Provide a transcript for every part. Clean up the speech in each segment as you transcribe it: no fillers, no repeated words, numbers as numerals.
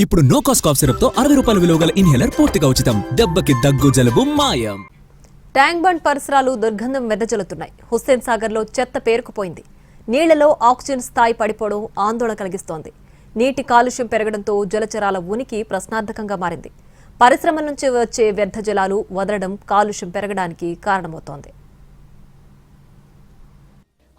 ఇప్పుడు no cost cough syrup తో 60 రూపాయల విలువ గల ఇన్హేలర్ పూర్తిగా ఉచితం. దెబ్బకి దగ్గు జలుబు మాయం. ట్యాంక్ బండ్ పరిసరాలు దుర్గంధం వెదజల్లుతున్నాయి. హుస్సేన్ సాగర్ లో చెత్త పేరుకుపోయింది. నీళ్లలో ఆక్సిజన్ స్థాయి పడిపోవడం ఆందోళన కలిగిస్తోంది. నీటి కాలుష్యం పెరగడంతో జలచరాల ఉనికి ప్రశ్నార్థకంగా మారింది. పరిశ్రమల నుంచి వచ్చే వ్యర్థ జలాలు వదలడం కాలుష్యం పెరగడానికి కారణమవుతోంది.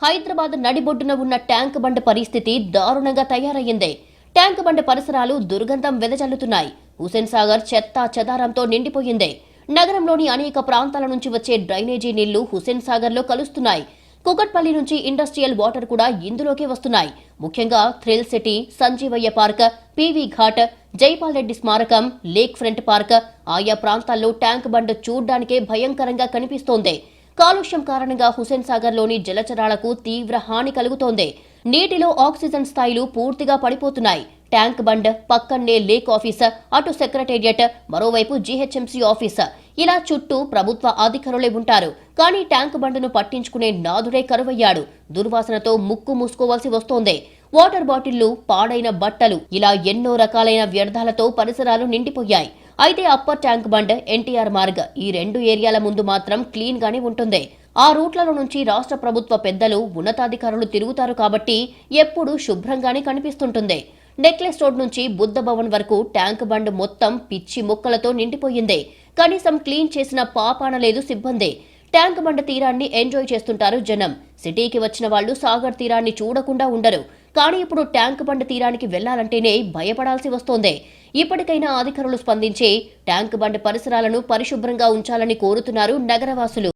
హైదరాబాద్ నడిబొడ్డున ఉన్న ట్యాంక్ బండ్ పరిస్థితి దారుణంగా తయారయ్యింది. ట్యాంక్ బండ్ పరిసరాలు దుర్గంధం వెదజల్లుతున్నాయి. హుస్సేన్ సాగర్ చెత్త చెదారంతో నిండిపోయింది. నగరంలోని అనేక ప్రాంతాల నుంచి వచ్చే డ్రైనేజీ నీళ్లు హుస్సేన్ సాగర్ లో కలుస్తున్నాయి. కుకట్పల్లి నుంచి ఇండస్ట్రియల్ వాటర్ కూడా ఇందులోకే వస్తున్నాయి. ముఖ్యంగా thrill city, Sanjeevaiah park, PV Ghat, Jaipal Reddy స్మారకం, లేక్ ఫ్రంట్ పార్క్ ఆయా ప్రాంతాల్లో ట్యాంక్ బండ్ చూడ్డానికే భయంకరంగా కనిపిస్తోంది. కాలుష్యం కారణంగా హుస్సేన్ సాగర్ లోని జలచరాలకు తీవ్ర హాని కలుగుతోంది. నీటిలో ఆక్సిజన్ స్థాయిలు పూర్తిగా పడిపోతున్నాయి. ట్యాంక్ బండ్ పక్కనే లేక్ ఆఫీస్, అటు సెక్రటేరియట్, మరోవైపు జీహెచ్ఎంసీ ఆఫీస్, ఇలా చుట్టూ ప్రభుత్వ అధికారులే ఉంటారు. కానీ ట్యాంక్ బండ్ను పట్టించుకునే నాదుడే కరువయ్యాడు. దుర్వాసనతో ముక్కు మూసుకోవాల్సి వస్తోంది. వాటర్ బాటిళ్లు, పాడైన బట్టలు, ఇలా ఎన్నో రకాలైన వ్యర్థాలతో పరిసరాలు నిండిపోయాయి. అయితే upper tank bund, NTR Marg ఈ రెండు ఏరియాల ముందు మాత్రం క్లీన్ గానే ఉంటుంది. ఆ రూట్లలో నుంచి రాష్ట్ర ప్రభుత్వ పెద్దలు, ఉన్నతాధికారులు తిరుగుతారు కాబట్టి ఎప్పుడూ శుభ్రంగానే కనిపిస్తుంటుంది. నెక్లెస్ రోడ్ నుంచి బుద్ధ భవన్ వరకు ట్యాంక్ బండ్ మొత్తం పిచ్చి మొక్కలతో నిండిపోయింది. కనీసం క్లీన్ చేసిన పాపాన లేదు సిబ్బంది. ట్యాంక్ బండ్ తీరాన్ని ఎంజాయ్ చేస్తుంటారు జనం. సిటీకి వచ్చిన వాళ్లు సాగర్ తీరాన్ని చూడకుండా ఉండరు. కానీ ఇప్పుడు ట్యాంక్ బండ్ తీరానికి వెళ్లాలంటేనే భయపడాల్సి వస్తోంది. ఇప్పటికైనా అధికారులు స్పందించి ట్యాంక్ బండ్ పరిసరాలను పరిశుభ్రంగా ఉంచాలని కోరుతున్నారు నగరవాసులు.